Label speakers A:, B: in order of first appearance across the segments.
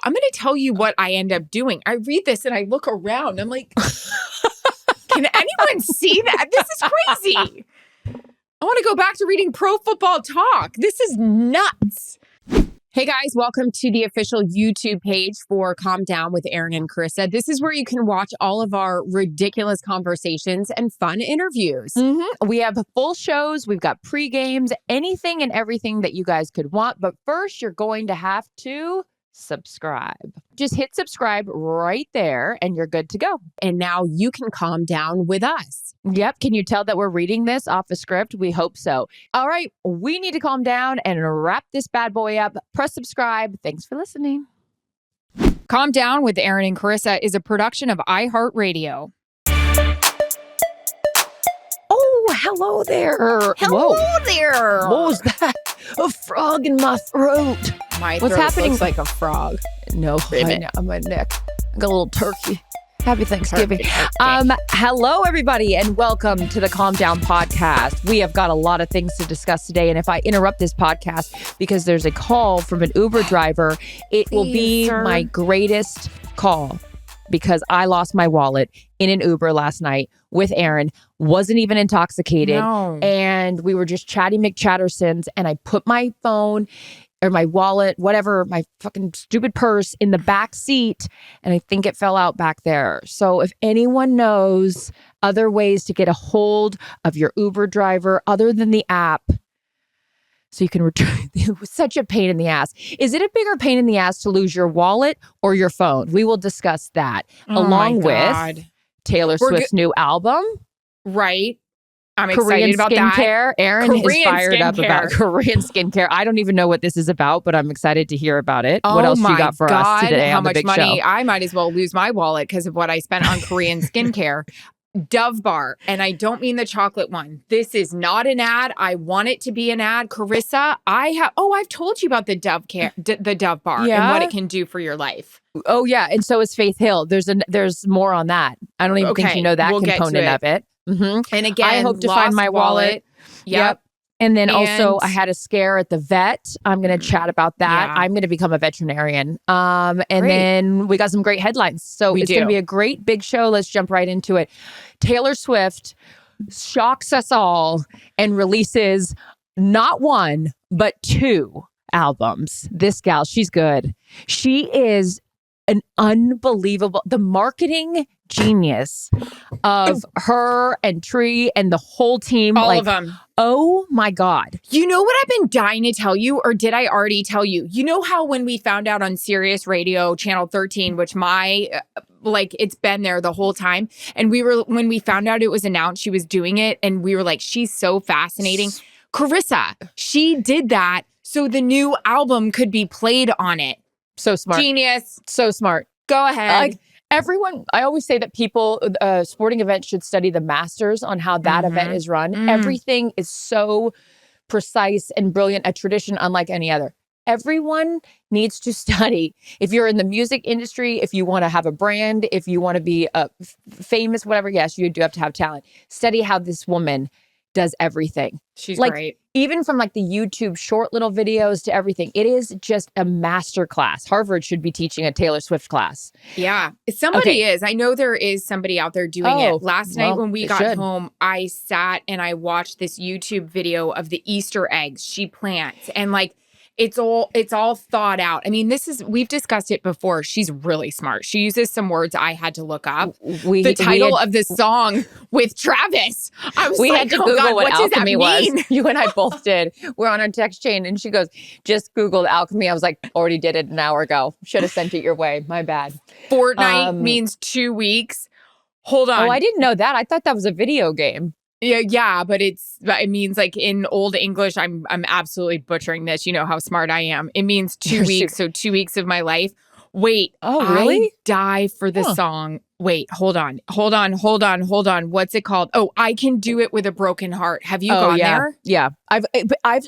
A: I'm going to tell you what I end up doing. I read this and I look around. I'm like, can anyone see that? This is crazy. I want to go back to reading Pro Football Talk. This is nuts. Hey guys, welcome to the official YouTube page for Calm Down with Erin and Charissa. This is where you can watch all of our ridiculous conversations and fun interviews.
B: We have full shows. We've got pre-games, anything and everything that you guys could want. But first, you're going to have to subscribe. Just hit subscribe right there and you're good to go.
A: And now you can calm down with us.
B: Yep. Can you tell that we're reading this off a script? We hope so. All right. We need to calm down and wrap this bad boy up. Press subscribe. Thanks for listening.
A: Calm Down with Erin and Charissa is a production of iHeartRadio.
B: Oh, hello there.
A: Hello there.
B: What was that? A frog in my throat.
A: My
B: What's
A: throat
B: happening?
A: looks like a frog.
B: No,
A: Ribbit.
B: on my neck. I got a little turkey. Happy Thanksgiving.
A: Turkey.
B: Hello, everybody, and welcome to the Calm Down podcast. We have got a lot of things to discuss today, and if I interrupt this podcast because there's a call from an Uber driver, it will be my greatest call because I lost my wallet in an Uber last night with Erin, wasn't even intoxicated, and we were just chatty McChattersons, and I put my phone or my wallet, whatever, my fucking stupid purse in the back seat. And I think it fell out back there. So if anyone knows other ways to get a hold of your Uber driver other than the app, so you can return, it was such a pain in the ass. Is it a bigger pain in the ass to lose your wallet or your phone? We will discuss that along with Taylor Swift's new album.
A: Right. I'm excited
B: Korean
A: about
B: skincare.
A: that.
B: Erin is fired up about Korean skincare. I don't even know what this is about, but I'm excited to hear about it. What else you got for us today on the big show?
A: How much money? I might as well lose my wallet because of what I spent on Korean skincare. Dove bar, and I don't mean the chocolate one. This is not an ad. I want it to be an ad. Charissa, I've told you about the Dove bar and what it can do for your life.
B: Oh yeah, and so is Faith Hill. There's more on that. I don't even think you know that component of it.
A: And again,
B: I hope to find my wallet. Yep. And then also I had a scare at the vet. I'm going to chat about that. I'm going to become a veterinarian. And then we got some great headlines. So it's going to be a great big show. Let's jump right into it. Taylor Swift shocks us all and releases not one, but 2 albums. This gal, she's good. She is an unbelievable, the marketing genius of her and Tree and the whole team.
A: All of them.
B: Oh my God.
A: You know what I've been dying to tell you, or did I already tell you? You know how when we found out on Sirius Radio, Channel 13, which it's been there the whole time. And when we found out it was announced she was doing it, and we were like, she's so fascinating. Charissa, she did that so the new album could be played on it.
B: So smart.
A: Genius.
B: So smart.
A: Go ahead.
B: Everyone, I always say that people, sporting events should study the masters on how that event is run. Everything is so precise and brilliant, a tradition unlike any other. Everyone needs to study. If you're in the music industry, if you want to have a brand, if you want to be famous, whatever, yes, you do have to have talent. Study how this woman does everything.
A: She's great.
B: Even from the YouTube short little videos to everything. It is just a master class. Harvard should be teaching a Taylor Swift class.
A: Yeah. Somebody is. I know there is somebody out there doing it. Last night when we got home, I sat and I watched this YouTube video of the Easter eggs she plants. And it's all thought out. I mean, we've discussed it before. She's really smart. She uses some words I had to look up. The title of this song with Travis.
B: We had to Google what alchemy was. You and I both did. We're on our text chain and she goes, just Googled alchemy. I was like, already did it an hour ago. Should have sent it your way. My bad.
A: Fortnite means 2 weeks. Hold on.
B: Oh, I didn't know that. I thought that was a video game.
A: Yeah, but it means in Old English, I'm absolutely butchering this. You know how smart I am. It means 2 weeks, so 2 weeks of my life. Wait.
B: Oh, really?
A: I die for the song. Wait, hold on. What's it called? Oh, I Can Do It With a Broken Heart. Have you gone there?
B: Yeah.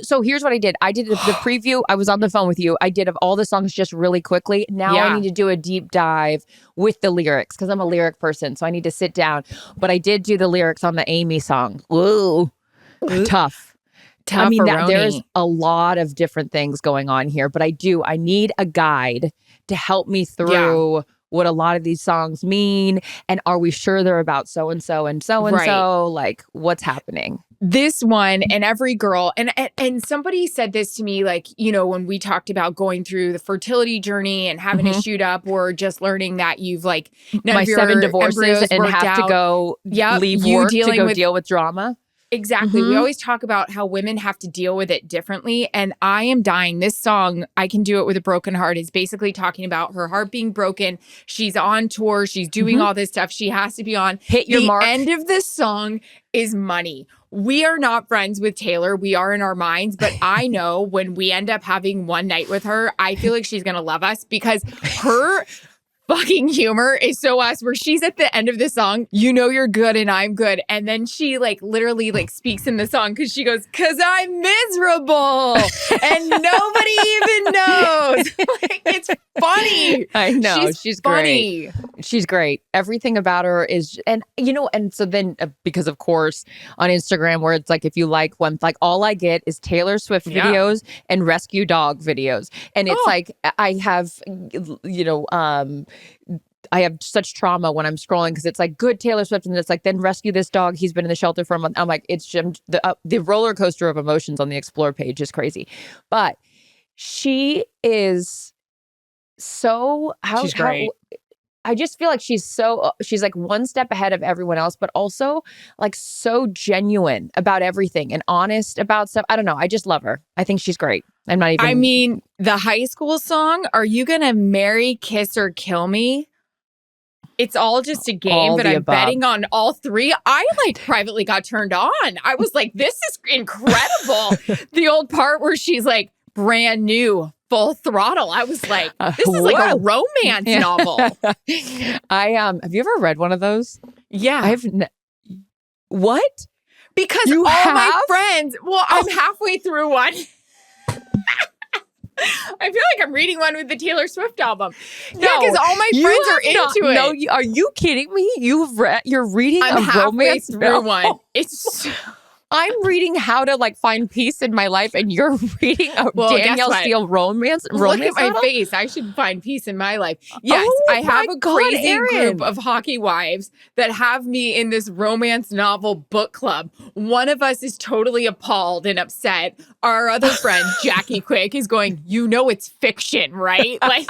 B: So here's what I did. I did the preview. I was on the phone with you. I did of all the songs just really quickly. Now I need to do a deep dive with the lyrics because I'm a lyric person. So I need to sit down. But I did do the lyrics on the Amy song. Whoa. Tough. I mean, there's a lot of different things going on here, but I need a guide to help me through what a lot of these songs mean. And are we sure they're about so-and-so and so-and-so? Like, what's happening?
A: This one, and every girl, and somebody said this to me, like, you know, when we talked about going through the fertility journey and having to shoot up, or just learning that you've like
B: my 7 divorces and have to go leave work to go deal with drama.
A: Exactly. We always talk about how women have to deal with it differently. And I am dying. This song, I Can Do It With a Broken Heart, is basically talking about her heart being broken. She's on tour. She's doing all this stuff. She has to be on.
B: Hit your mark.
A: The end of this song is money. We are not friends with Taylor. We are in our minds. But I know when we end up having one night with her, I feel like she's going to love us, because her fucking humor is so us, where she's at the end of the song, you know you're good and I'm good. And then she like literally like speaks in the song, because she goes, because I'm miserable and nobody even knows. Like, it's funny.
B: I know. She's
A: funny.
B: Great. She's great. Everything about her is, and you know, and so then because of course on Instagram, where it's like, if you like one, like all I get is Taylor Swift videos and rescue dog videos. And it's like, I have, you know, I have such trauma when I'm scrolling, because it's like good Taylor Swift, and it's like, then rescue this dog. He's been in the shelter for a month. I'm like, it's just the roller coaster of emotions on the Explore page is crazy. But she is so
A: she's great.
B: I just feel like she's like one step ahead of everyone else, but also like so genuine about everything and honest about stuff. I don't know. I just love her. I think she's great. I'm not even.
A: I mean, the high school song, Are You Gonna Marry, Kiss, or Kill Me? It's all just a game, but I'm betting on all three. I like privately got turned on. I was like, this is incredible. The old part where she's like brand new, full throttle. I was like, this is like a romance novel.
B: Have you ever read one of those?
A: Yeah.
B: What?
A: Because my friends, I'm halfway through one. I feel like I'm reading one with the Taylor Swift album. No, because all my friends are into it.
B: No, are you kidding me? You're reading a romance
A: through one. It's.
B: I'm reading How to like Find Peace in My Life, and you're reading a Danielle Steele romance.
A: Look at my face. I should find peace in my life. Yes, I have a crazy group of hockey wives that have me in this romance novel book club. One of us is totally appalled and upset. Our other friend, Jackie Quick, is going, you know it's fiction, right? Like,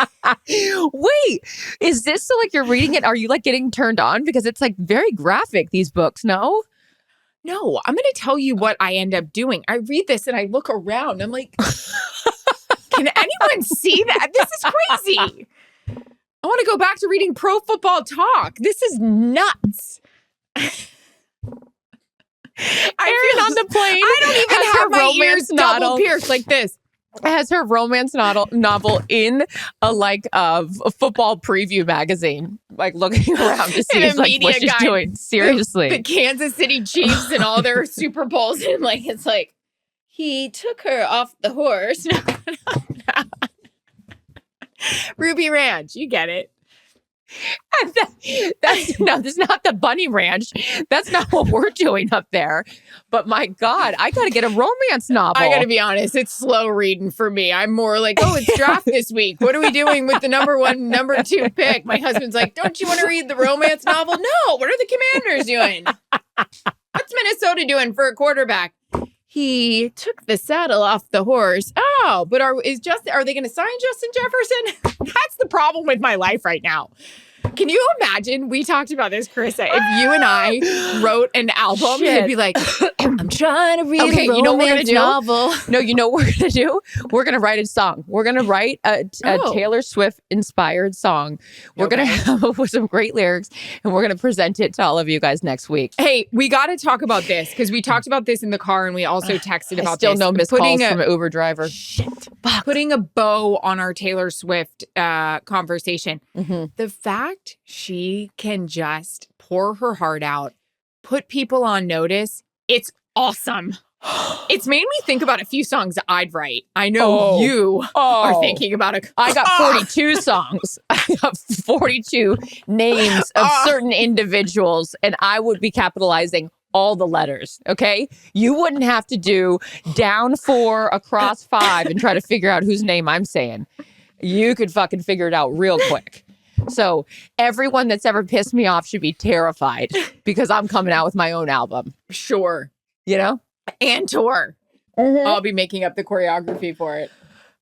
B: wait, is this so like you're reading it? Are you like getting turned on? Because it's like very graphic, these books, no?
A: No, I'm going to tell you what I end up doing. I read this and I look around. I'm like, can anyone see that? This is crazy. I want to go back to reading Pro Football Talk. This is nuts.
B: Erin on the plane.
A: I don't even have my ears double pierced like this.
B: Has her romance novel in a football preview magazine, like looking around to see like what she's doing. Seriously,
A: the Kansas City Chiefs and all their Super Bowls, and like it's like he took her off the horse. Ruby Ranch, you get it.
B: That's not the Bunny Ranch. That's not what we're doing up there. But my God, I got to get a romance novel.
A: I got to be honest, it's slow reading for me. I'm more like, oh, it's draft this week. What are we doing with the number 1, number 2 pick? My husband's like, don't you want to read the romance novel? No. What are the Commanders doing? What's Minnesota doing for a quarterback? He took the saddle off the horse. Oh, but are they going to sign Justin Jefferson? That's the problem with my life right now. Can you imagine? We talked about this, Charissa. If you and I wrote an album, it'd be like, I'm trying to read a romance novel.
B: No, you know what we're going to do? We're going to write a song. We're going to write a Taylor Swift inspired song. We're going to have with some great lyrics, and we're going to present it to all of you guys next week.
A: Hey, we got to talk about this, because we talked about this in the car, and we also texted about
B: this. Still no missed calls from an Uber driver.
A: Shit. Putting a bow on our Taylor Swift conversation. Mm-hmm. The fact she can just pour her heart out, put people on notice, it's awesome. It's made me think about a few songs I'd write. I know you are thinking about
B: I got 42 songs. I got 42 names of certain individuals, and I would be capitalizing all the letters, okay? You wouldn't have to do down 4 across 5 and try to figure out whose name I'm saying. You could fucking figure it out real quick. So everyone that's ever pissed me off should be terrified because I'm coming out with my own album.
A: Sure.
B: You know?
A: And tour.
B: Mm-hmm.
A: I'll be making up the choreography for it.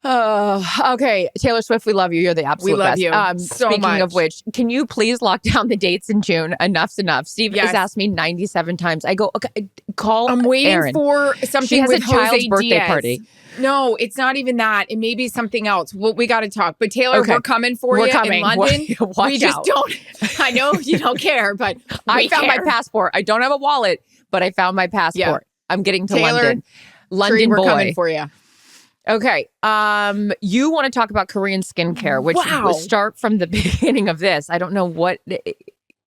B: Okay. Taylor Swift, we love you. You're the absolute best.
A: We love you so
B: speaking
A: much.
B: of which, can you please lock down the dates in June? Enough's enough. Steve
A: Yes.
B: has asked me 97 times. I go, okay, call
A: I'm waiting
B: Erin.
A: for something
B: She has
A: with
B: a child's
A: Jose
B: birthday
A: Diaz.
B: party.
A: No, it's not even that. It may be something else. We got to talk. But Taylor,
B: Okay.
A: we're coming for
B: We're
A: you
B: coming.
A: in London.
B: Watch
A: We just
B: out.
A: don't. I know you don't care, but
B: I found my passport. I don't have a wallet, but I found my passport. I'm getting to
A: Taylor,
B: London. London
A: we're
B: boy.
A: coming for you.
B: Okay. You want to talk about Korean skincare, which
A: Wow.
B: start from the beginning of this. I don't know what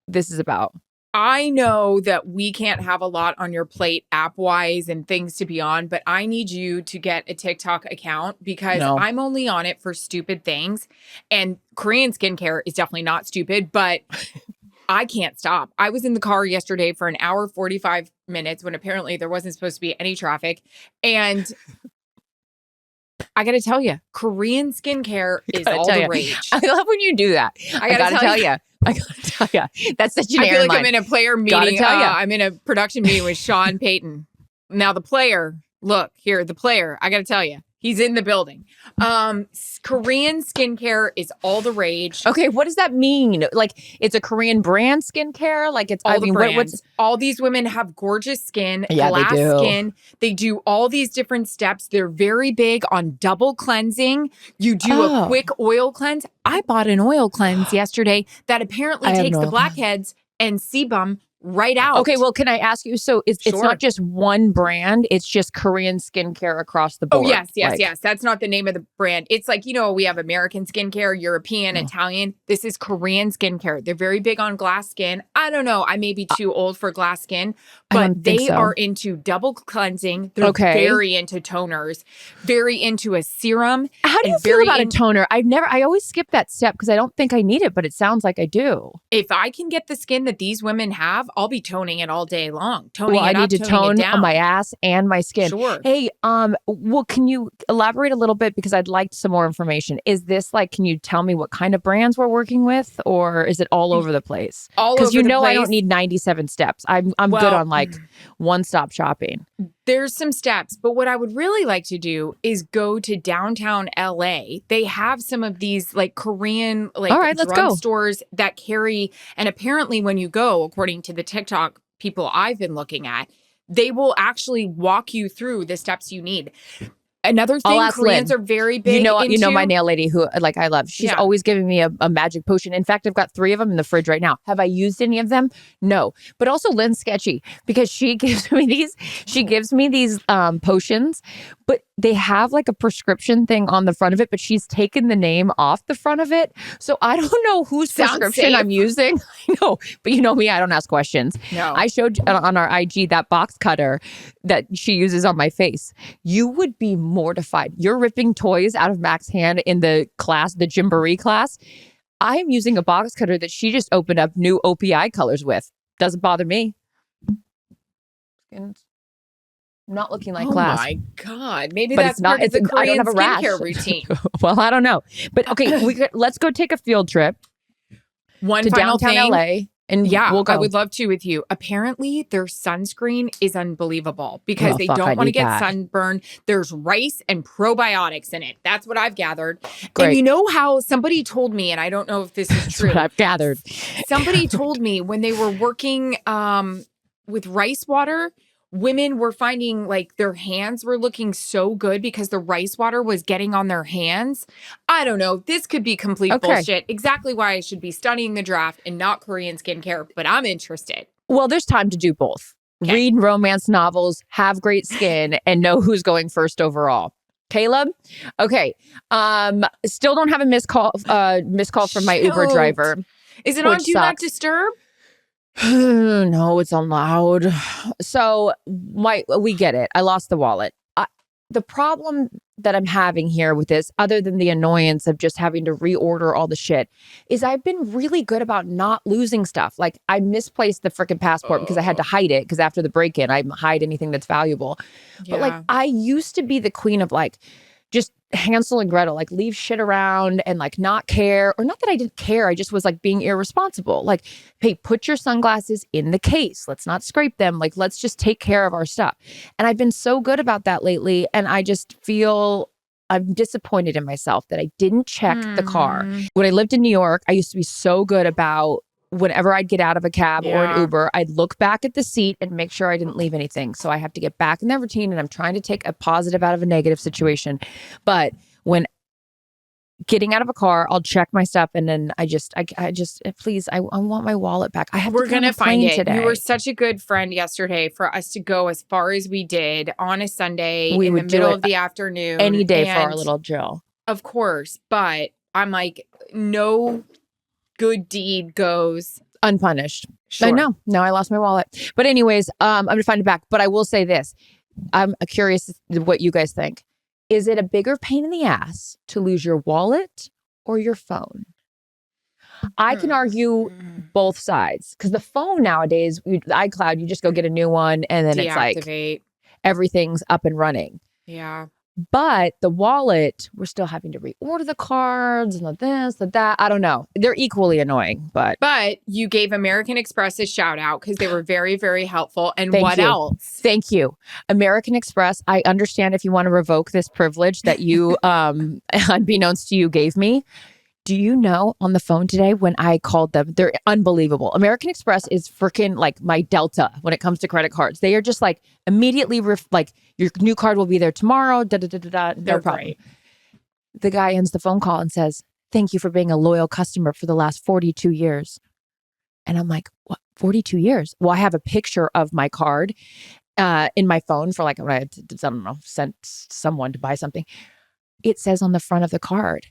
B: this is about.
A: I know that we can't have a lot on your plate app-wise and things to be on, but I need you to get a TikTok account because I'm only on it for stupid things. And Korean skincare is definitely not stupid, but I can't stop. I was in the car yesterday for an hour, 45 minutes when apparently there wasn't supposed to be any traffic. And I got to tell you, Korean skincare is all the rage.
B: I love when you do that. I gotta tell you. I gotta tell you. That's such an
A: I feel
B: Erin
A: like I'm
B: line.
A: in a player meeting.
B: tell ya.
A: I'm in a production meeting with Sean Payton. Now the player, look here, the player, I got to tell you, he's in the building. Korean skincare is all the rage.
B: Okay, what does that mean? Like, it's a Korean brand skincare? Like, it's
A: All the brands.
B: what's
A: all these women have gorgeous skin,
B: Yeah, they
A: glass
B: do.
A: skin. They do all these different steps. They're very big on double cleansing. You do a quick oil cleanse. I bought an oil cleanse yesterday that apparently takes the blackheads and sebum right out.
B: Okay, well, can I ask you? So it's not just one brand; it's just Korean skincare across the board.
A: Oh, yes. That's not the name of the brand. It's like, we have American skincare, European, Italian. This is Korean skincare. They're very big on glass skin. I don't know. I may be too old for glass skin, but they are into double cleansing. They're very into toners, very into a serum.
B: How do you feel about a toner? I always skip that step because I don't think I need it, but it sounds like I do.
A: If I can get the skin that these women have, I'll be toning it all day long.
B: I need to tone on my ass and my skin.
A: Sure.
B: Hey, well, can you elaborate a little bit because I'd like some more information. Is this like, can you tell me what kind of brands we're working with, or is it all over the place?
A: All over the place.
B: Because I don't need 97 steps. I'm good on like one-stop shopping.
A: There's some steps, but what I would really like to do is go to downtown LA. They have some of these like Korean drugstores that carry, and apparently when you go, according to the TikTok people I've been looking at, they will actually walk you through the steps you need. Another thing, Koreans are very big into,
B: my nail lady who I love. She's always giving me a magic potion. In fact, I've got 3 of them in the fridge right now. Have I used any of them? No. But also Lynn's sketchy because she gives me these. She gives me these potions, but they have like a prescription thing on the front of it. But she's taken the name off the front of it, so I don't know whose prescription I'm using. I know, but you know me, I don't ask questions.
A: No,
B: I showed on our IG that box cutter that she uses on my face. You would be mortified. You're ripping toys out of Mac's hand in the class, the Gymboree class. I am using a box cutter that she just opened up new OPI colors with. Doesn't bother me. Not looking like glass.
A: Oh my God. Maybe
B: but
A: that's
B: it's not,
A: part of the Korean
B: I don't have a
A: skincare
B: rash.
A: routine.
B: Well, I don't know. But okay, let's go take a field trip
A: One
B: to
A: final
B: downtown
A: thing.
B: LA. And we'll go.
A: I would love to with you. Apparently, their sunscreen is unbelievable because they don't want to get sunburned. There's rice and probiotics in it. That's what I've gathered.
B: Great.
A: And you know how somebody told me, and I don't know if this is true.
B: That's what I've gathered.
A: Somebody told me when they were working with rice water, women were finding like their hands were looking so good because the rice water was getting on their hands. I don't know. This could be complete bullshit. Exactly why I should be studying the draft and not Korean skincare, but I'm interested.
B: Well, there's time to do both. Okay. Read romance novels, have great skin, and know who's going first overall. Caleb? Okay. Still don't have a missed call from my Uber driver.
A: Is it on Do Not Disturb?
B: No, it's on loud. So we get it. I lost the wallet. The problem that I'm having here with this, other than the annoyance of just having to reorder all the shit, is I've been really good about not losing stuff. Like I misplaced the freaking passport because I had to hide it because after the break-in, I hide anything that's valuable. Yeah. But like I used to be the queen of like, just Hansel and Gretel, like leave shit around and like not care, or not that I didn't care. I just was like being irresponsible. Like, hey, put your sunglasses in the case. Let's not scrape them. Like, let's just take care of our stuff. And I've been so good about that lately. And I just feel I'm disappointed in myself that I didn't check the car. When I lived in New York, I used to be so good about whenever I'd get out of a cab or an Uber, I'd look back at the seat and make sure I didn't leave anything. So I have to get back in that routine, and I'm trying to take a positive out of a negative situation. But when getting out of a car, I'll check my stuff, and then I just please, I want my wallet back.
A: We're gonna find it
B: today.
A: You were such a good friend yesterday for us to go as far as we did on a Sunday in the middle of the afternoon.
B: Any day for our little Jill.
A: Of course. But I'm like, no good deed goes
B: unpunished.
A: Sure.
B: I know. No, I lost my wallet. But anyways, I'm going to find it back. But I will say this. I'm curious what you guys think. Is it a bigger pain in the ass to lose your wallet or your phone? I can argue both sides, because the phone nowadays, the iCloud, you just go get a new one and then it's like everything's up and running.
A: Yeah.
B: But the wallet, we're still having to reorder the cards and the this, the that. I don't know. They're equally annoying, but
A: you gave American Express a shout out because they were very, very helpful. And
B: Thank
A: what
B: you.
A: else?
B: Thank you. American Express. I understand if you want to revoke this privilege that you, unbeknownst to you, gave me. Do you know, on the phone today when I called them, they're unbelievable. American Express is freaking like my Delta when it comes to credit cards. They are just like immediately like your new card will be there tomorrow. No problem.
A: Great.
B: The guy ends the phone call and says, "Thank you for being a loyal customer for the last 42 years. And I'm like, what? 42 years? Well, I have a picture of my card in my phone for like when I don't know, sent someone to buy something. It says on the front of the card,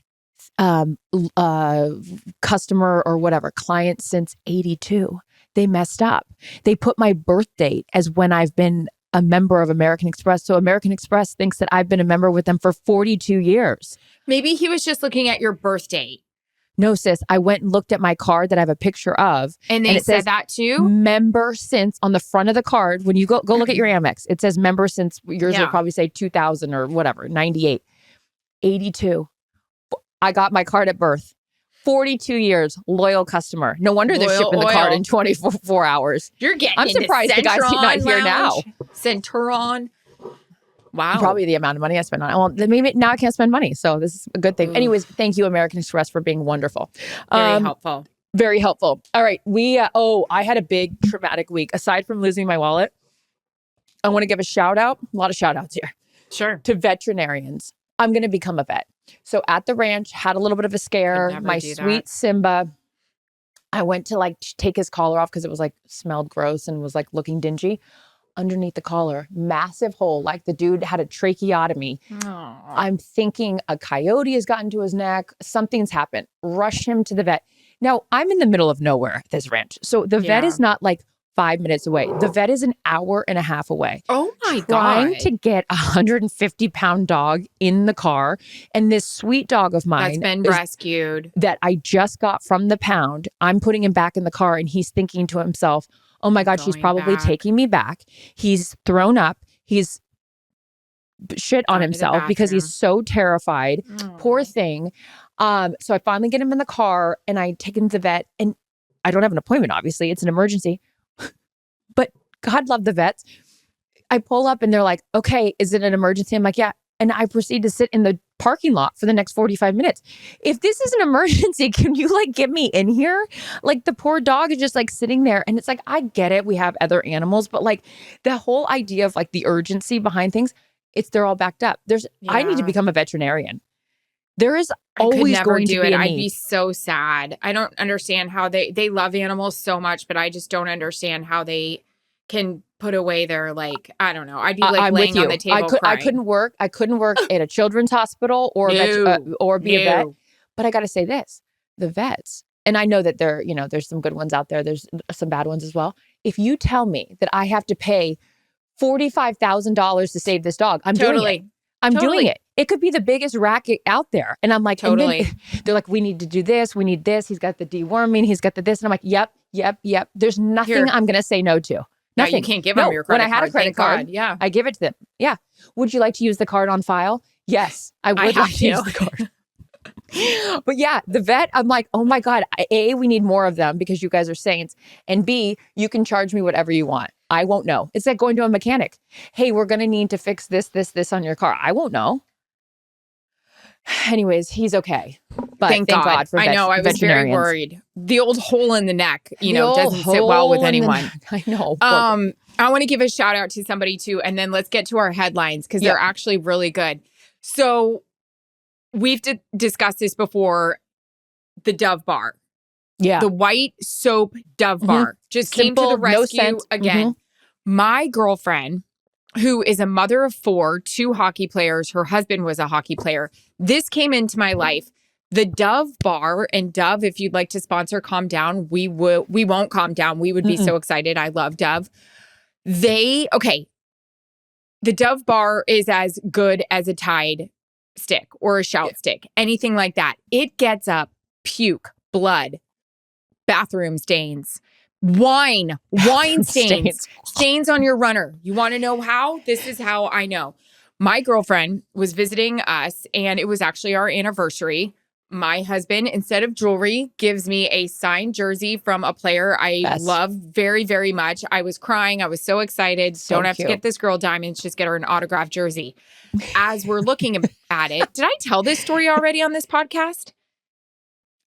B: customer or whatever, client since 82. They messed up. They put my birth date as when I've been a member of American Express. So American Express thinks that I've been a member with them for 42 years.
A: Maybe he was just looking at your birth date.
B: No, sis. I went and looked at my card that I have a picture of.
A: And it said that too?
B: Member since on the front of the card. When you go look at your Amex, it says member since, yours will probably say 2000 or whatever, 98, 82. I got my card at birth. 42 years, loyal customer. No wonder they're shipping the card in 24 hours.
A: You're getting
B: I'm surprised the guy's not here now.
A: Centuron. Wow.
B: Probably the amount of money I spent on it. Well, maybe now I can't spend money. So this is a good thing. Anyways, thank you, American Express, for being wonderful.
A: Very helpful.
B: Very helpful. All right. I had a big traumatic week. Aside from losing my wallet, I want to give a shout out. A lot of shout outs here.
A: Sure.
B: To veterinarians. I'm going to become a vet. So at the ranch, had a little bit of a scare. My sweet Simba, I went to like take his collar off because it was like smelled gross and was like looking dingy. Underneath the collar, massive hole, like the dude had a tracheotomy.
A: Aww.
B: I'm thinking a coyote has gotten to his neck. Something's happened. Rush him to the vet. Now, I'm in the middle of nowhere at this ranch. So the vet is not like 5 minutes away. The vet is an hour and a half away.
A: Oh my God.
B: Trying to get a 150-pound dog in the car. And this sweet dog of mine
A: that's been rescued
B: that I just got from the pound, I'm putting him back in the car and he's thinking to himself, oh my God, she's probably taking me back. He's thrown up. He's shit on himself because he's so terrified.
A: Aww.
B: Poor thing. So I finally get him in the car and I take him to the vet, and I don't have an appointment, obviously. It's an emergency. But God love the vets. I pull up and they're like, okay, is it an emergency? I'm like, yeah. And I proceed to sit in the parking lot for the next 45 minutes. If this is an emergency, can you like get me in here? Like the poor dog is just like sitting there. And it's like, I get it. We have other animals, but like the whole idea of like the urgency behind things, they're all backed up. I need to become a veterinarian. There is always going to be a need.
A: I'd be so sad. I don't understand how they love animals so much, but I just don't understand how they can put away their, like, I don't know. I'd be like laying on the table crying.
B: I couldn't work at a children's hospital or be a vet. But I got to say this, the vets, and I know that there's some good ones out there. There's some bad ones as well. If you tell me that I have to pay $45,000 to save this dog, I'm doing it. I'm doing it. It could be the biggest racket out there. And I'm like,
A: totally.
B: They're like, we need to do this. We need this. He's got the deworming. He's got the this. And I'm like, yep. There's nothing I'm going to say no to. Nothing.
A: No, you can't give them your credit card.
B: When I had a credit card,
A: yeah.
B: I give it to them. Yeah. Would you like to use the card on file? Yes, I would
A: have
B: like to use the card. But yeah, the vet, I'm like, oh my God, A, we need more of them because you guys are saints. And B, you can charge me whatever you want. I won't know. It's like going to a mechanic. Hey, we're going to need to fix this on your car. I won't know. Anyways, he's okay. But thank God for
A: I know, I was very worried. The old hole in the neck, doesn't sit well with anyone.
B: I know.
A: I want to give a shout out to somebody too, and then let's get to our headlines because they're actually really good. So we've discussed this before, the Dove bar.
B: Yeah.
A: The white soap Dove bar just
B: Simple,
A: came to the rescue
B: no scent.
A: again. My girlfriend, who is a mother of 4, 2 hockey players, her husband was a hockey player. This came into my life. The Dove bar, and Dove, if you'd like to sponsor Calm Down, we won't calm down. We would be so excited. I love Dove. The Dove bar is as good as a Tide stick or a Shout stick, anything like that. It gets up puke, blood, bathroom stains, wine stains on your runner. You want to know how? This is how I know. My girlfriend was visiting us, and it was actually our anniversary. My husband, instead of jewelry, gives me a signed jersey from a player I love very, very much. I was crying. I was so excited. Don't have to get this girl diamonds, just get her an autographed jersey. As we're looking at it, did I tell this story already on this podcast?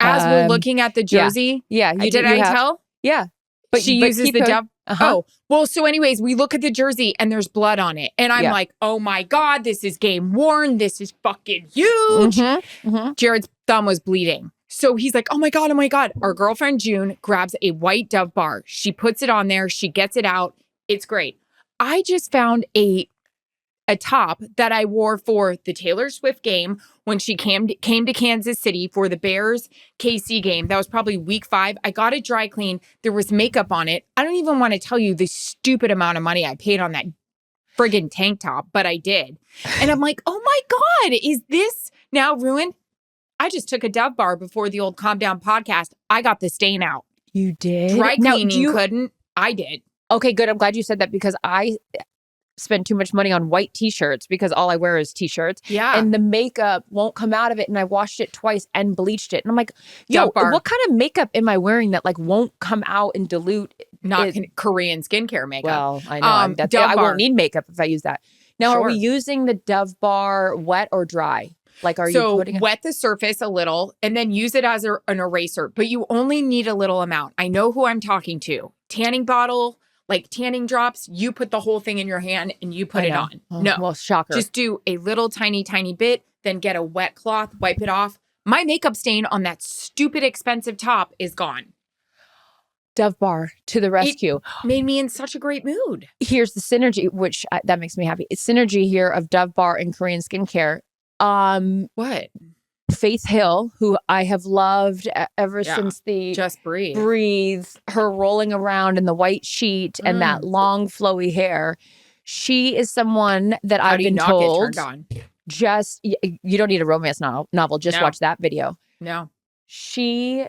A: As we're looking at the jersey?
B: Yeah.
A: Did I tell?
B: Yeah.
A: But she uses the Dove. Oh, well, so anyways, we look at the jersey and there's blood on it. And I'm like, oh my God, this is game worn. This is fucking huge. Jared's thumb was bleeding. So he's like, oh my God, oh my God. Our girlfriend June grabs a white Dove bar. She puts it on there. She gets it out. It's great. I just found a top that I wore for the Taylor Swift game when she came to Kansas City for the Bears KC game. That was probably week 5. I got it dry clean. There was makeup on it. I don't even want to tell you the stupid amount of money I paid on that friggin' tank top, but I did. And I'm like, oh my God, is this now ruined? I just took a Dove bar before the old Calm Down podcast. I got the stain out.
B: You did?
A: Dry cleaning couldn't. I did.
B: Okay, good. I'm glad you said that because I spend too much money on white t-shirts because all I wear is t-shirts.
A: Yeah.
B: And the makeup won't come out of it. And I washed it twice and bleached it. And I'm like, yo, what kind of makeup am I wearing that like won't come out and dilute?
A: Not Korean skincare makeup.
B: Well, I know. I won't need makeup if I use that. Now, are we using the Dove bar wet or dry? Like, are you putting
A: wet the surface a little and then use it as an eraser, but you only need a little amount. I know who I'm talking to. Tanning bottle, like tanning drops, you put the whole thing in your hand and you put it on. No.
B: Well, shocker.
A: Just do a little tiny bit, then get a wet cloth, wipe it off. My makeup stain on that stupid expensive top is gone.
B: Dove bar to the rescue.
A: It made me in such a great mood.
B: Here's the synergy, which that makes me happy. It's synergy here of Dove bar and Korean skincare.
A: What?
B: Faith Hill, who I have loved ever since the
A: Just
B: Breathe, her rolling around in the white sheet and that long flowy hair. She is someone that I've been told just, you don't need a romance novel. Just watch that video.
A: No.
B: She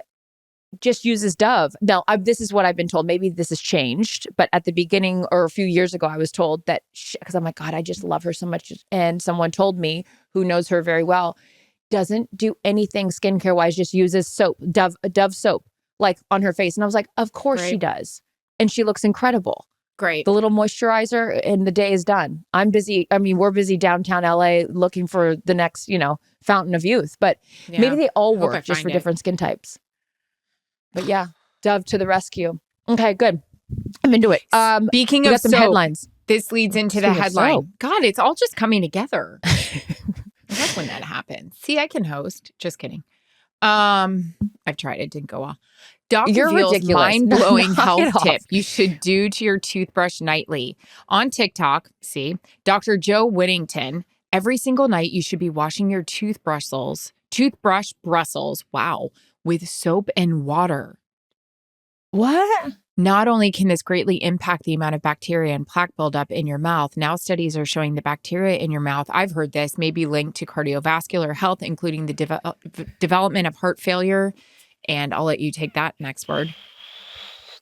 B: just uses Dove. Now, this is what I've been told. Maybe this has changed, but at the beginning or a few years ago, I was told that because I'm like, God, I just love her so much. And someone told me who knows her very well, doesn't do anything skincare wise, just uses soap, Dove soap, like on her face. And I was like, of course she does. And she looks incredible.
A: Great.
B: The little moisturizer and the day is done. I'm busy. I mean, we're busy downtown LA looking for the next, fountain of youth, but maybe they all work just for different skin types. But yeah, Dove to the rescue. Okay, good. I'm into it.
A: Speaking of
B: some
A: soap,
B: headlines.
A: This leads into the headline. God, it's all just coming together. That's when that happens. See, I can host. Just kidding. I've tried. It didn't go well. Doc reveals mind-blowing health tip you should do to your toothbrush nightly. On TikTok, see, Dr. Joe Whittington, every single night you should be washing your toothbrush bristles, wow, with soap and water.
B: What?
A: Not only can this greatly impact the amount of bacteria and plaque buildup in your mouth, now studies are showing the bacteria in your mouth, I've heard this, may be linked to cardiovascular health, including the development of heart failure. And I'll let you take that next word.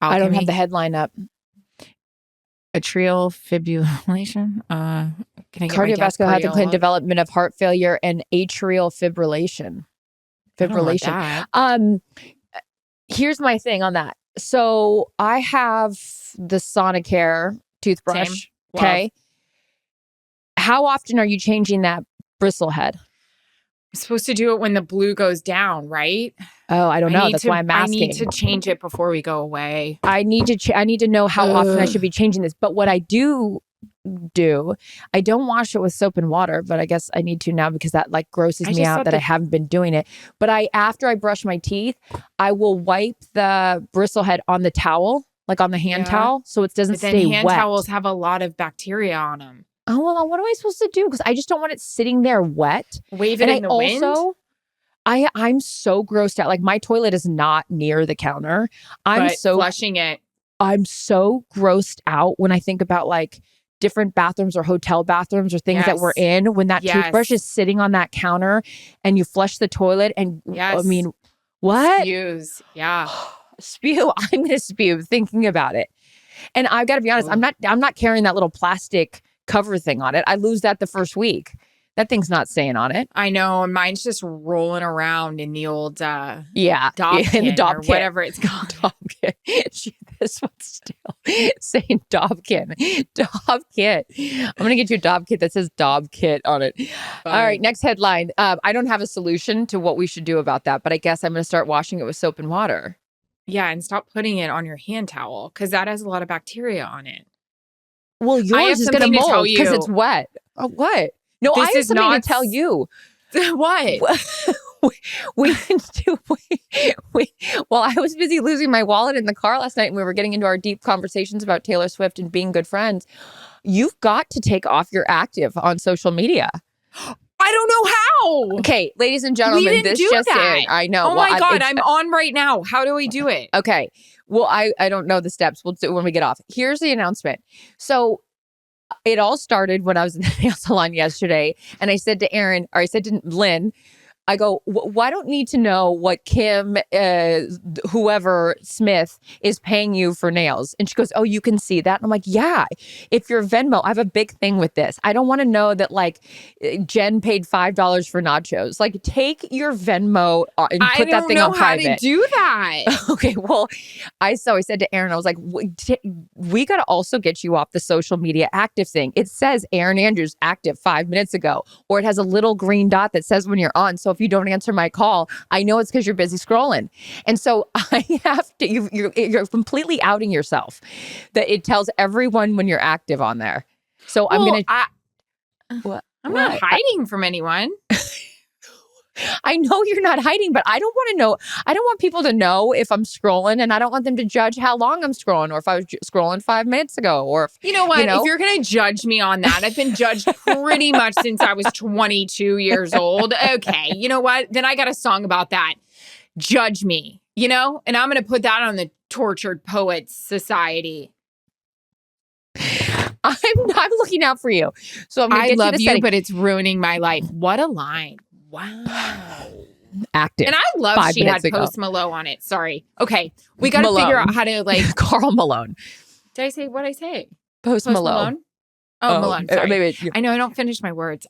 B: I don't have the headline up.
A: atrial fibrillation. Can I get
B: cardiovascular health and development of heart failure and atrial fibrillation. Here's my thing on that. So I have the Sonicare toothbrush.
A: Same.
B: Okay. How often are you changing that bristle head?
A: I'm supposed to do it when the blue goes down, right?
B: Oh, I don't know. That's why I'm asking.
A: I need to change it before we go away.
B: I need to know how often I should be changing this. But what I do, I don't wash it with soap and water, but I guess I need to now because that like grosses me out that I haven't been doing it. But after I brush my teeth, I will wipe the bristle head on the towel, like on the hand towel, so it doesn't stay wet.
A: Hand towels have a lot of bacteria on them.
B: Oh, well, what am I supposed to do? Because I just don't want it sitting there wet.
A: Wave it in the wind?
B: I'm so grossed out. Like my toilet is not near the counter.
A: Flushing it.
B: I'm so grossed out when I think about like different bathrooms or hotel bathrooms or things that we're in when that toothbrush is sitting on that counter and you flush the toilet and I mean, what?
A: Spews. Yeah.
B: Spew. I'm going to spew thinking about it. And I've got to be honest, I'm not carrying that little plastic cover thing on it. I lose that the first week. That thing's not staying on it.
A: I know. And mine's just rolling around in the old Dobkin
B: in the Dobkin.
A: Or whatever it's called.
B: Dobkin. This one's still saying Dobkin. Dobkit. I'm going to get you a Dobkit that says Dobkit on it. Fine. All right, next headline. I don't have a solution to what we should do about that, but I guess I'm going to start washing it with soap and water.
A: Yeah, and stop putting it on your hand towel because that has a lot of bacteria on it.
B: Well, yours is going to mold because it's wet. Oh, what? No, I have something to tell you.
A: What?
B: Well, I was busy losing my wallet in the car last night and we were getting into our deep conversations about Taylor Swift and being good friends. You've got to take off your active on social media.
A: I don't know how.
B: Okay, ladies and gentlemen, this just in. I know.
A: Oh my God, I'm on right now. How do we do it?
B: Okay. Well, I don't know the steps. We'll do it when we get off. Here's the announcement. So it all started when I was in the nail salon yesterday. And I said to Erin, or I said to Lynn, I go, why don't need to know what Kim, whoever Smith is paying you for nails? And she goes, oh, you can see that. And I'm like, yeah, if you're Venmo, I have a big thing with this. I don't want to know that like Jen paid $5 for nachos. Like take your Venmo and put that thing on private.
A: I don't know how to do that.
B: Okay, well, I said to Erin, I was like, we got to also get you off the social media active thing. It says Erin Andrews active 5 minutes ago, or it has a little green dot that says when you're on. So if you don't answer my call, I know it's because you're busy scrolling. And so I have to, you're completely outing yourself that it tells everyone when you're active on there. So I'm going to.
A: I'm not hiding from anyone.
B: I know you're not hiding, but I don't want to know. I don't want people to know if I'm scrolling, and I don't want them to judge how long I'm scrolling, or if I was scrolling 5 minutes ago, or if,
A: you know what? If you're going to judge me on that, I've been judged pretty much since I was 22 years old. Okay, you know what? Then I got a song about that. Judge me, and I'm going to put that on the Tortured Poets Society.
B: I'm looking out for you. So I'm going to get
A: love
B: you,
A: you, but it's ruining my life. What a line. Wow.
B: Active.
A: And I love she had Post Malone on it. Sorry. Okay. We got to figure out how to like
B: Carl Malone.
A: Did I say what I say?
B: Post Malone.
A: Oh, Malone. Sorry.
B: Maybe
A: I know I don't finish my words.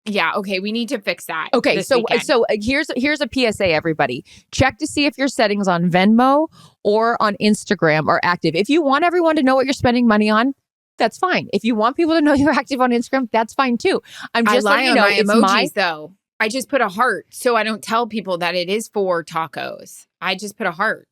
A: Yeah, okay, we need to fix that.
B: Okay, so here's a PSA, everybody. Check to see if your settings on Venmo or on Instagram are active. If you want everyone to know what you're spending money on, that's fine. If you want people to know you're active on Instagram, that's fine too. I'm just letting you know,
A: my emojis though. I just put a heart so I don't tell people that it is for tacos. I just put a heart.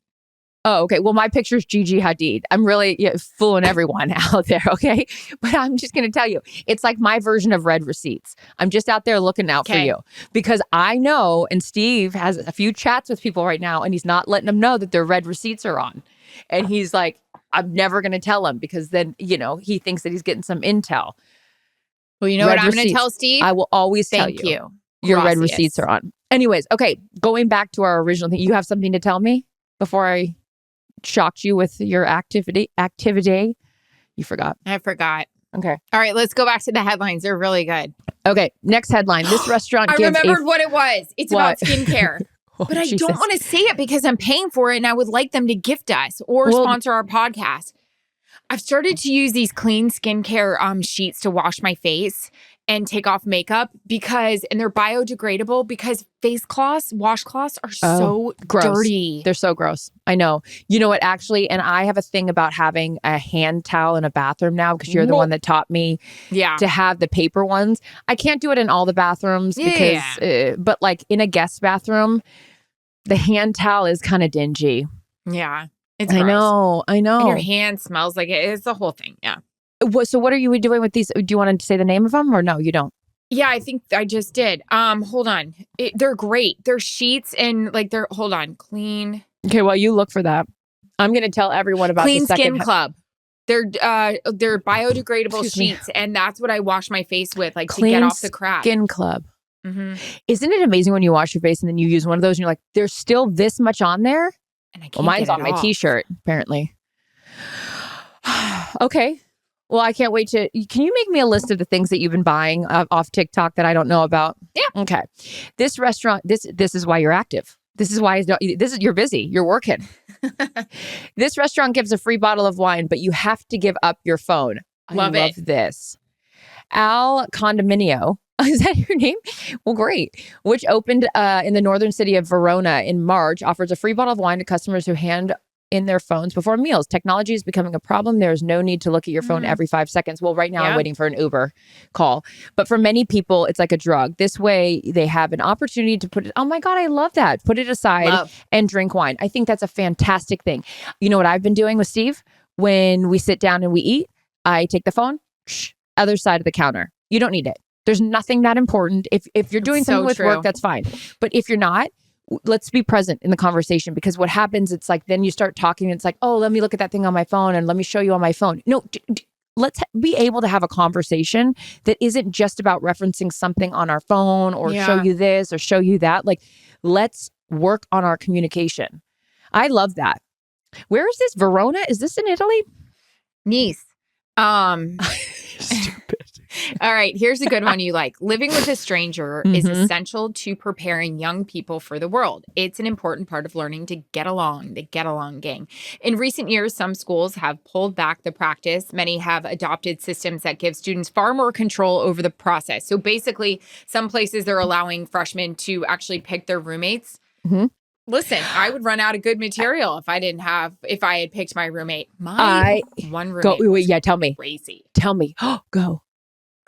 B: Oh, okay. Well, my picture's Gigi Hadid. I'm really fooling everyone out there, okay? But I'm just going to tell you, it's like my version of red receipts. I'm just out there looking out for you because I know, and Steve has a few chats with people right now, and he's not letting them know that their red receipts are on. And he's like, I'm never going to tell him because then, he thinks that he's getting some intel.
A: Well, you know what I'm going to tell Steve?
B: I will always tell you.
A: Thank you.
B: Your red receipts are on. Anyways, okay, going back to our original thing, you have something to tell me before I shocked you with your activity? You forgot.
A: I forgot.
B: Okay.
A: All right, let's go back to the headlines. They're really good.
B: Okay, next headline. This restaurant
A: I remembered what it was. It's about skincare. But I don't want to say it because I'm paying for it and I would like them to gift us or sponsor our podcast. I've started to use these clean skincare sheets to wash my face and take off makeup and they're biodegradable because washcloths are so
B: gross.
A: dirty.
B: They're so gross. I know. You know what, actually, and I have a thing about having a hand towel in a bathroom now because you're the one that taught me to have the paper ones. I can't do it in all the bathrooms because, but like in a guest bathroom, the hand towel is kind of dingy.
A: Yeah. It's gross.
B: I know.
A: And your hand smells like it. It's the whole thing. Yeah.
B: So what are you doing with these? Do you want to say the name of them or no, you don't?
A: Yeah, I think I just did. Hold on. They're great. They're sheets and like hold on. Clean.
B: Okay, well, you look for that. I'm going to tell everyone about
A: Clean
B: the second
A: Skin Club. They're biodegradable sheets, and that's what I wash my face with, like
B: Clean
A: to get off the crap.
B: Skin Club.
A: Mm-hmm.
B: Isn't it amazing when you wash your face and then you use one of those and you're like, there's still this much on there?
A: And I can't
B: mine's on my t-shirt, apparently. Okay. Well, I can't wait can you make me a list of the things that you've been buying off TikTok that I don't know about?
A: Yeah.
B: Okay. This restaurant, this is why you're active. This is why you're busy. You're working. This restaurant gives a free bottle of wine, but you have to give up your phone. I love this. Al Condominio. Is that your name? Well, great. Which opened in the northern city of Verona in March, offers a free bottle of wine to customers who hand in their phones before meals. Technology is becoming a problem. There is no need to look at your phone every 5 seconds. Well, right now I'm waiting for an Uber call. But for many people, it's like a drug. This way, they have an opportunity to put it, oh my God, I love that. Put it aside and drink wine. I think that's a fantastic thing. You know what I've been doing with Steve? When we sit down and we eat, I take the phone, other side of the counter. You don't need it. There's nothing that important. If you're doing something with work, that's fine. But if you're not, let's be present in the conversation, because what happens, it's like, then you start talking. It's like, oh, let me look at that thing on my phone and let me show you on my phone. No, let's be able to have a conversation that isn't just about referencing something on our phone or show you this or show you that. Like, let's work on our communication. I love that. Where is this? Verona? Is this in Italy?
A: Nice.
B: Stupid.
A: All right, here's a good one you like. Living with a stranger is essential to preparing young people for the world. It's an important part of learning to get along, the get along gang. In recent years, some schools have pulled back the practice. Many have adopted systems that give students far more control over the process. So basically, some places they're allowing freshmen to actually pick their roommates. Mm-hmm. Listen, I would run out of good material if I had picked my roommate. One roommate.
B: Tell me.
A: Crazy.
B: Tell me. Go.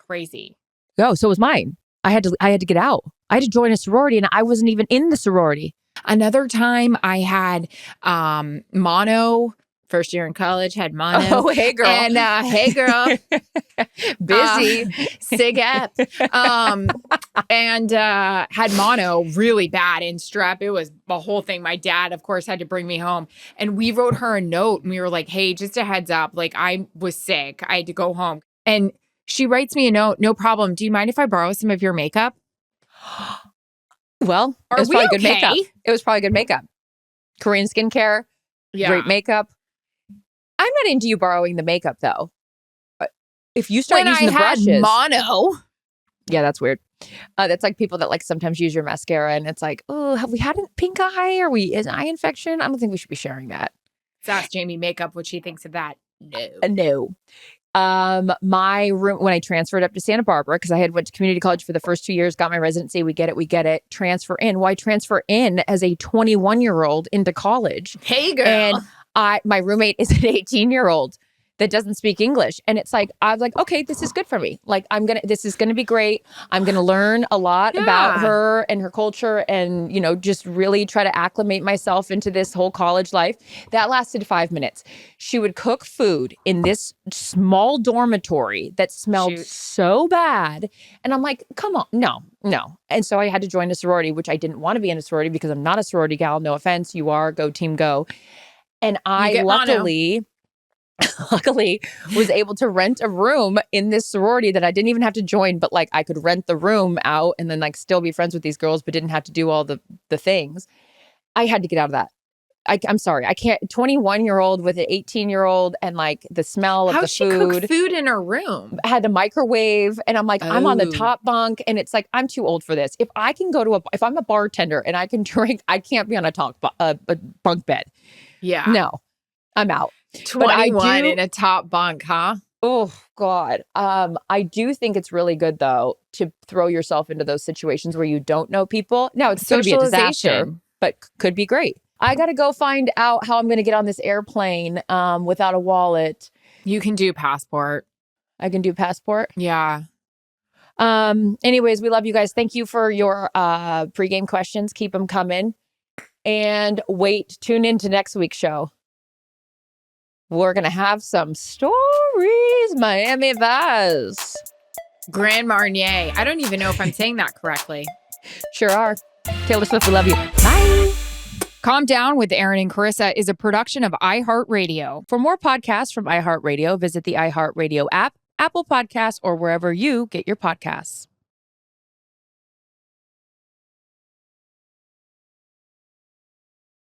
A: Crazy.
B: Go. So was mine. I had to get out. I had to join a sorority and I wasn't even in the sorority.
A: Another time I had mono. First year in college, had mono.
B: Oh, hey, girl.
A: And hey, girl.
B: Busy.
A: Sig up. And had mono really bad and strep. It was a whole thing. My dad, of course, had to bring me home. And we wrote her a note and we were like, hey, just a heads up. Like, I was sick. I had to go home. And she writes me a note. No problem. Do you mind if I borrow some of your makeup?
B: Well, it was probably good makeup. It was probably good makeup. Korean skincare. Yeah. Great makeup. I'm not into you borrowing the makeup, though. If you start using the brushes,
A: mono.
B: Yeah, that's weird. That's like people that like sometimes use your mascara, and it's like, oh, have we had a pink eye? Is an eye infection? I don't think we should be sharing that.
A: Let's ask Jamie Makeup what she thinks of that.
B: No. My room, when I transferred up to Santa Barbara, because I had went to community college for the first 2 years, got my residency. We get it. Transfer in. Why transfer in as a 21-year-old into college?
A: Hey, girl.
B: And my roommate is an 18-year-old that doesn't speak English. And it's like, I was like, okay, this is good for me. Like, this is going to be great. I'm going to learn a lot about her and her culture and, just really try to acclimate myself into this whole college life. That lasted 5 minutes. She would cook food in this small dormitory that smelled so bad. And I'm like, come on, no. And so I had to join a sorority, which I didn't want to be in a sorority because I'm not a sorority gal. No offense. You are. Go team go. And I luckily was able to rent a room in this sorority that I didn't even have to join, but like I could rent the room out and then like still be friends with these girls, but didn't have to do all the things. I had to get out of that. I'm sorry. I can't. 21-year-old with an 18-year-old and like the smell of the food.
A: How'd she cook food in her room?
B: I had a microwave and I'm like, I'm on the top bunk and it's like, I'm too old for this. If I can go if I'm a bartender and I can drink, I can't be on a bunk bed.
A: Yeah.
B: No, I'm out.
A: 21 in a top bunk, huh?
B: Oh, God. I do think it's really good, though, to throw yourself into those situations where you don't know people. Now, it's going to be a disaster, but could be great. I got to go find out how I'm going to get on this airplane without a wallet.
A: You can do passport.
B: I can do passport?
A: Yeah.
B: Anyways, we love you guys. Thank you for your pregame questions. Keep them coming. And tune into next week's show. We're going to have some stories, Miami Vice.
A: Grand Marnier. I don't even know if I'm saying that correctly.
B: Sure are. Taylor Swift, we love you. Bye.
A: Calm Down with Erin and Charissa is a production of iHeartRadio.
B: For more podcasts from iHeartRadio, visit the iHeartRadio app, Apple Podcasts, or wherever you get your podcasts.